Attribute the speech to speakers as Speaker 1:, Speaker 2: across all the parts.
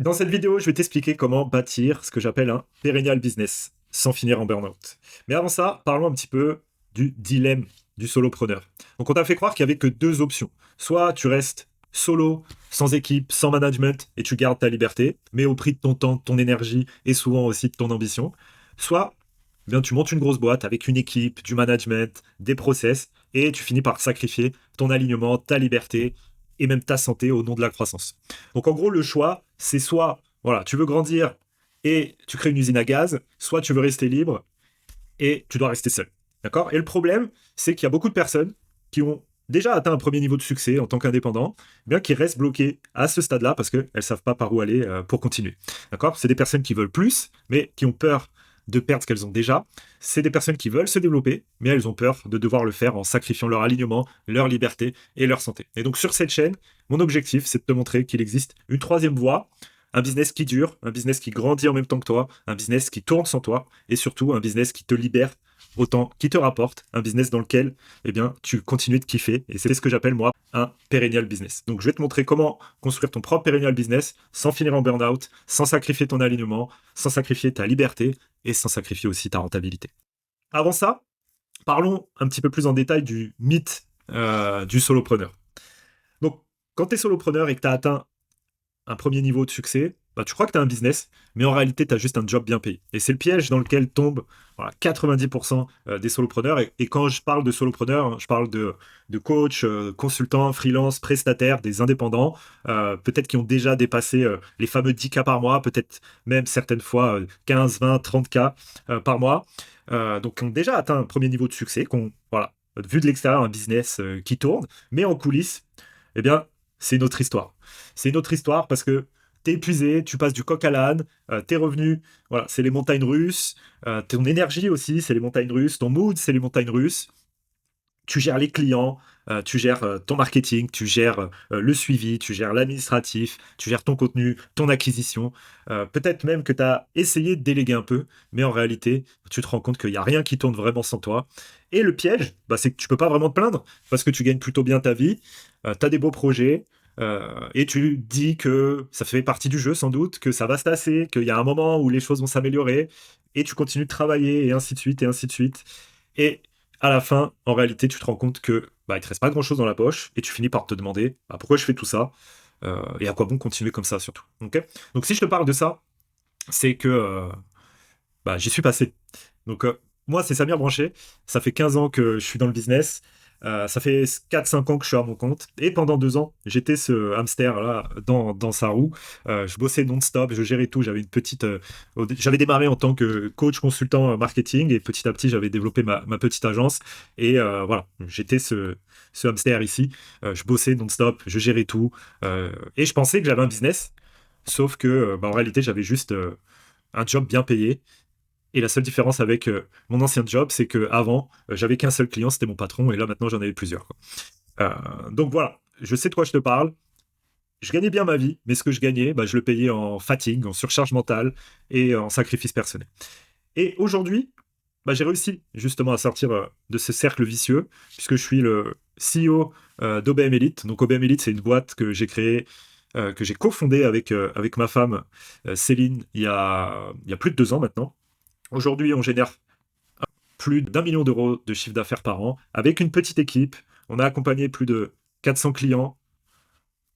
Speaker 1: Dans cette vidéo, je vais t'expliquer comment bâtir ce que j'appelle un perennial business sans finir en burn-out. Mais avant ça, parlons un petit peu du dilemme du solopreneur. Donc, on t'a fait croire qu'il n'y avait que deux options. Soit tu restes solo, sans équipe, sans management, et tu gardes ta liberté, mais au prix de ton temps, de ton énergie et souvent aussi de ton ambition. Soit eh bien, tu montes une grosse boîte avec une équipe, du management, des process, et tu finis par sacrifier ton alignement, ta liberté et même ta santé au nom de la croissance. Donc en gros, le choix, c'est soit voilà, tu veux grandir et tu crées une usine à gaz, soit tu veux rester libre et tu dois rester seul. D'accord. Et le problème, c'est qu'il y a beaucoup de personnes qui ont déjà atteint un premier niveau de succès en tant qu'indépendant, bien qui restent bloquées à ce stade-là parce qu'elles ne savent pas par où aller pour continuer. D'accord. C'est des personnes qui veulent plus, mais qui ont peur de perdre ce qu'elles ont déjà. C'est des personnes qui veulent se développer, mais elles ont peur de devoir le faire en sacrifiant leur alignement, leur liberté et leur santé. Et donc sur cette chaîne, mon objectif, c'est de te montrer qu'il existe une troisième voie, un business qui dure, un business qui grandit en même temps que toi, un business qui tourne sans toi, et surtout un business qui te libère autant, qui te rapporte, un business dans lequel eh bien, tu continues de kiffer. Et c'est ce que j'appelle, moi, un perennial business. Donc, je vais te montrer comment construire ton propre perennial business sans finir en burn-out, sans sacrifier ton alignement, sans sacrifier ta liberté et sans sacrifier aussi ta rentabilité. Avant ça, parlons un petit peu plus en détail du mythe du solopreneur. Donc, quand tu es solopreneur et que tu as atteint un premier niveau de succès, bah, tu crois que tu as un business, mais en réalité, tu as juste un job bien payé. Et c'est le piège dans lequel tombent voilà, 90% des solopreneurs. Et quand je parle de solopreneurs, hein, je parle de coach, consultants, freelance, prestataires, des indépendants, peut-être qui ont déjà dépassé les fameux 10K par mois, peut-être même certaines fois 15, 20, 30K par mois. Donc, qui ont déjà atteint un premier niveau de succès, qui ont, voilà, vu de l'extérieur, un business qui tourne, mais en coulisses, eh bien, c'est une autre histoire. C'est une autre histoire parce que t'es épuisé, tu passes du coq à l'âne, tes revenus, voilà, c'est les montagnes russes, ton énergie aussi, c'est les montagnes russes, ton mood, c'est les montagnes russes. Tu gères les clients, tu gères ton marketing, tu gères le suivi, tu gères l'administratif, tu gères ton contenu, ton acquisition. Peut-être même que tu as essayé de déléguer un peu, mais en réalité, tu te rends compte qu'il n'y a rien qui tourne vraiment sans toi. Et le piège, bah, c'est que tu peux pas vraiment te plaindre parce que tu gagnes plutôt bien ta vie, tu as des beaux projets. Et tu dis que ça fait partie du jeu sans doute, que ça va se tasser, qu'il y a un moment où les choses vont s'améliorer, et tu continues de travailler, et ainsi de suite, et ainsi de suite. Et à la fin, en réalité, tu te rends compte que bah, il te reste pas grand-chose dans la poche, et tu finis par te demander bah, pourquoi je fais tout ça, et à quoi bon continuer comme ça surtout. Ok. Donc si je te parle de ça, c'est que bah, j'y suis passé. Donc, moi, c'est Samir Branché. Ça fait 15 ans que je suis dans le business. Ça fait 4-5 ans que je suis à mon compte. Et pendant 2 ans, j'étais ce hamster-là dans sa roue. Je bossais non-stop, je gérais tout. J'avais une petite. J'avais démarré en tant que coach consultant marketing et petit à petit, j'avais développé ma petite agence. Et voilà, j'étais ce hamster ici. Je bossais non-stop, je gérais tout. Et je pensais que j'avais un business. Sauf que, bah, en réalité, j'avais juste un job bien payé. Et la seule différence avec mon ancien job, c'est que avant, j'avais qu'un seul client, c'était mon patron, et là maintenant j'en avais plusieurs, quoi. Donc voilà, je sais de quoi je te parle. Je gagnais bien ma vie, mais ce que je gagnais, bah, je le payais en fatigue, en surcharge mentale et en sacrifice personnel. Et aujourd'hui, bah, j'ai réussi justement à sortir de ce cercle vicieux, puisque je suis le CEO d'OBM Elite. Donc OBM Elite, c'est une boîte que j'ai créée, que j'ai cofondée avec ma femme Céline il y a plus de 2 ans maintenant. Aujourd'hui, on génère plus d'1 million d'euros de chiffre d'affaires par an, avec une petite équipe. On a accompagné plus de 400 clients.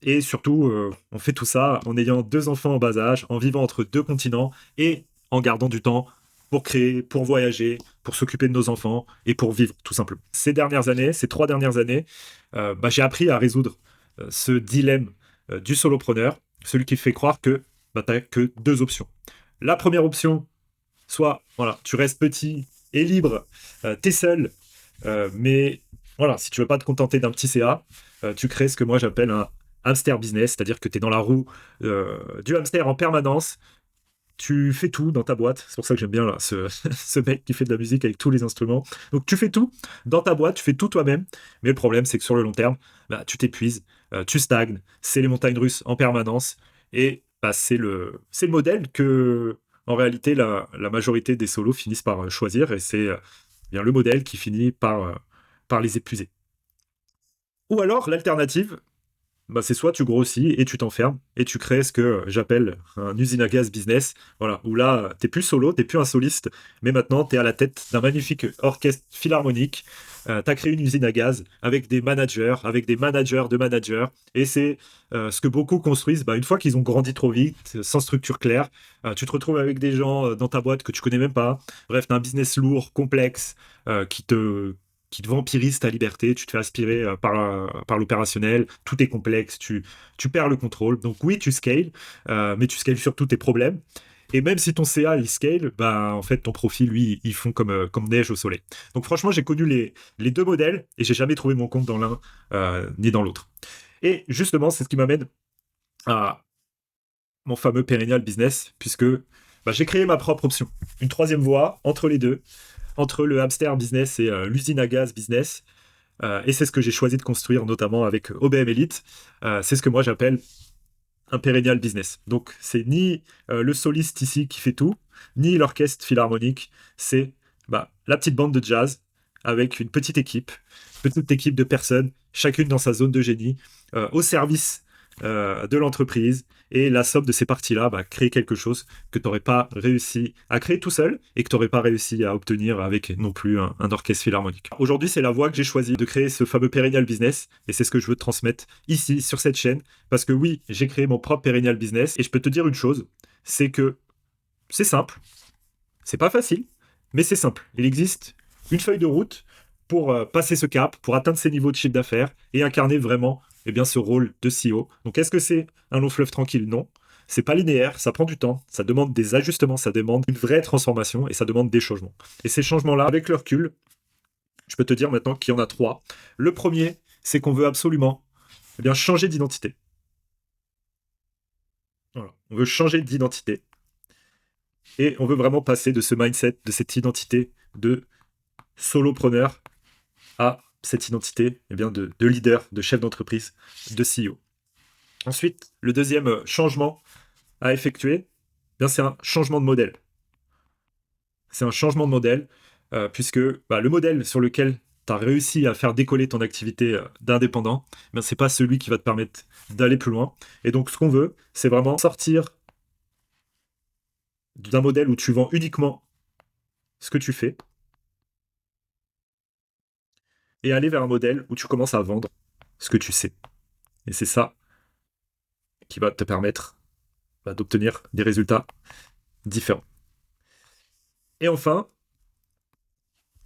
Speaker 1: Et surtout, on fait tout ça en ayant 2 enfants en bas âge, en vivant entre 2 continents et en gardant du temps pour créer, pour voyager, pour s'occuper de nos enfants et pour vivre, tout simplement. Ces dernières années, ces 3 dernières années, bah, j'ai appris à résoudre ce dilemme du solopreneur, celui qui fait croire que bah, tu n'as que deux options. La première option, soit voilà, tu restes petit et libre, t'es seul, mais voilà, si tu veux pas te contenter d'un petit CA, tu crées ce que moi j'appelle un hamster business, c'est-à-dire que tu es dans la roue du hamster en permanence, tu fais tout dans ta boîte, c'est pour ça que j'aime bien là, ce mec qui fait de la musique avec tous les instruments. Donc tu fais tout dans ta boîte, tu fais tout toi-même, mais le problème c'est que sur le long terme, bah, tu t'épuises, tu stagnes, c'est les montagnes russes en permanence, et bah, c'est le modèle que, en réalité, la majorité des solos finissent par choisir, et c'est bien le modèle qui finit par les épuiser. Ou alors, l'alternative, bah, c'est soit tu grossis et tu t'enfermes et tu crées ce que j'appelle un usine à gaz business. Voilà, où là, t'es plus solo, t'es plus un soliste, mais maintenant t'es à la tête d'un magnifique orchestre philharmonique. T'as créé une usine à gaz avec des managers de managers, et c'est ce que beaucoup construisent. Bah, une fois qu'ils ont grandi trop vite, sans structure claire, tu te retrouves avec des gens dans ta boîte que tu connais même pas. Bref, t'as un business lourd, complexe, qui te vampirise ta liberté, tu te fais aspirer par l'opérationnel, tout est complexe, tu perds le contrôle. Donc oui, tu scales, mais tu scales surtout tes problèmes. Et même si ton CA il scale, bah en fait ton profil lui ils font comme neige au soleil. Donc franchement j'ai connu les deux modèles et j'ai jamais trouvé mon compte dans l'un ni dans l'autre. Et justement c'est ce qui m'amène à mon fameux perennial business puisque bah, j'ai créé ma propre option, une troisième voie entre les deux, entre le hamster business et l'usine à gaz business. Et c'est ce que j'ai choisi de construire, notamment avec OBM Elite. C'est ce que moi j'appelle un perennial business. Donc, c'est ni le soliste ici qui fait tout, ni l'orchestre philharmonique. C'est la petite bande de jazz avec une petite équipe de personnes, chacune dans sa zone de génie, au service de l'entreprise. Et la somme de ces parties-là créer quelque chose que tu n'aurais pas réussi à créer tout seul et que tu n'aurais pas réussi à obtenir avec non plus un orchestre philharmonique. Aujourd'hui, c'est la voie que j'ai choisie de créer ce fameux perennial business et c'est ce que je veux te transmettre ici sur cette chaîne parce que oui, j'ai créé mon propre perennial business et je peux te dire une chose, c'est que c'est simple, c'est pas facile, mais c'est simple. Il existe une feuille de route pour passer ce cap, pour atteindre ces niveaux de chiffre d'affaires et incarner vraiment ce rôle de CEO. Donc, est-ce que c'est un long fleuve tranquille? Non. C'est pas linéaire, ça prend du temps, ça demande des ajustements, ça demande une vraie transformation et ça demande des changements. Et ces changements-là, avec le recul, je peux te dire maintenant qu'il y en a trois. Le premier, c'est qu'on veut absolument changer d'identité. Voilà. On veut changer d'identité. Et on veut vraiment passer de ce mindset, de cette identité de solopreneur à cette identité de leader, de chef d'entreprise, de CEO. Ensuite, le deuxième changement à effectuer, c'est un changement de modèle. C'est un changement de modèle, puisque le modèle sur lequel tu as réussi à faire décoller ton activité d'indépendant, ce n'est pas celui qui va te permettre d'aller plus loin. Et donc, ce qu'on veut, c'est vraiment sortir d'un modèle où tu vends uniquement ce que tu fais et aller vers un modèle où tu commences à vendre ce que tu sais. Et c'est ça qui va te permettre d'obtenir des résultats différents. Et enfin,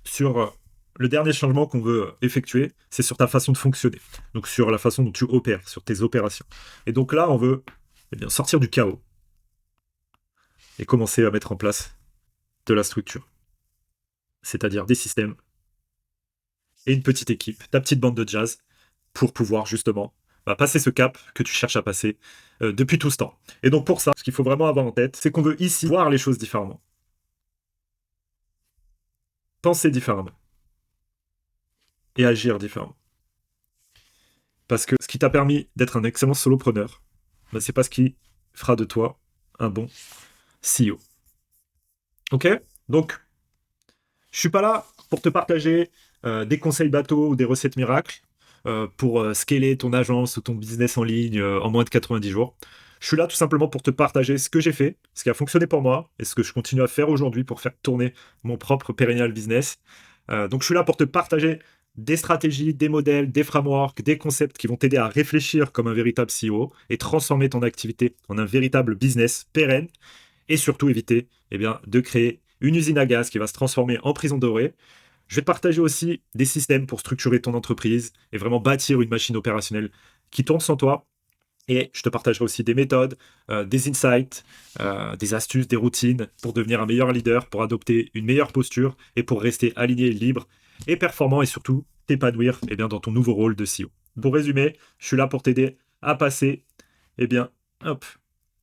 Speaker 1: sur le dernier changement qu'on veut effectuer, c'est sur ta façon de fonctionner. Donc sur la façon dont tu opères, sur tes opérations. Et donc là, on veut sortir du chaos et commencer à mettre en place de la structure. C'est-à-dire des systèmes et une petite équipe, ta petite bande de jazz, pour pouvoir justement passer ce cap que tu cherches à passer depuis tout ce temps. Et donc pour ça, ce qu'il faut vraiment avoir en tête, c'est qu'on veut ici voir les choses différemment. Penser différemment. Et agir différemment. Parce que ce qui t'a permis d'être un excellent solopreneur, c'est pas ce qui fera de toi un bon CEO. Ok? Donc, je suis pas là pour te partager des conseils bateaux ou des recettes miracles pour scaler ton agence ou ton business en ligne en moins de 90 jours. Je suis là tout simplement pour te partager ce que j'ai fait, ce qui a fonctionné pour moi et ce que je continue à faire aujourd'hui pour faire tourner mon propre perennial business. Donc, je suis là pour te partager des stratégies, des modèles, des frameworks, des concepts qui vont t'aider à réfléchir comme un véritable CEO et transformer ton activité en un véritable business pérenne et surtout éviter de créer une usine à gaz qui va se transformer en prison dorée. Je vais te partager aussi des systèmes pour structurer ton entreprise et vraiment bâtir une machine opérationnelle qui tourne sans toi. Et je te partagerai aussi des méthodes, des insights, des astuces, des routines pour devenir un meilleur leader, pour adopter une meilleure posture et pour rester aligné, libre et performant et surtout t'épanouir dans ton nouveau rôle de CEO. Pour résumer, je suis là pour t'aider à passer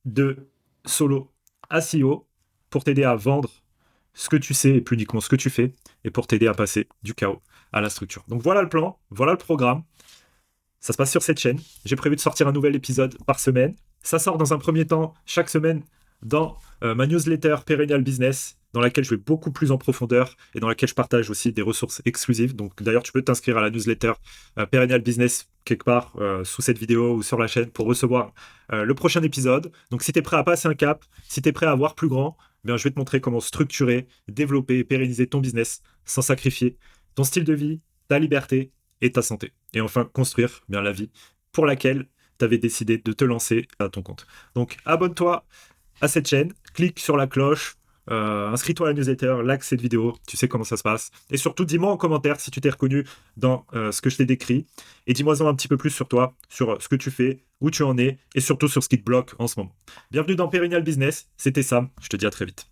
Speaker 1: de solo à CEO, pour t'aider à vendre ce que tu sais et plus uniquement ce que tu fais et pour t'aider à passer du chaos à la structure. Donc voilà le plan, voilà le programme. Ça se passe sur cette chaîne. J'ai prévu de sortir un nouvel épisode par semaine. Ça sort dans un premier temps chaque semaine dans ma newsletter Perennial Business. dans laquelle je vais beaucoup plus en profondeur et dans laquelle je partage aussi des ressources exclusives. Donc d'ailleurs, tu peux t'inscrire à la newsletter Perennial Business quelque part sous cette vidéo ou sur la chaîne pour recevoir le prochain épisode. Donc si tu es prêt à passer un cap, si tu es prêt à voir plus grand, bien, je vais te montrer comment structurer, développer et pérenniser ton business sans sacrifier ton style de vie, ta liberté et ta santé. Et enfin, construire bien la vie pour laquelle tu avais décidé de te lancer à ton compte. Donc abonne-toi à cette chaîne, clique sur la cloche, inscris-toi à la newsletter, like cette vidéo, tu sais comment ça se passe. Et surtout, dis-moi en commentaire si tu t'es reconnu dans ce que je t'ai décrit. Et dis-moi un petit peu plus sur toi, sur ce que tu fais, où tu en es, et surtout sur ce qui te bloque en ce moment. Bienvenue dans Perennial Business, c'était Sam, je te dis à très vite.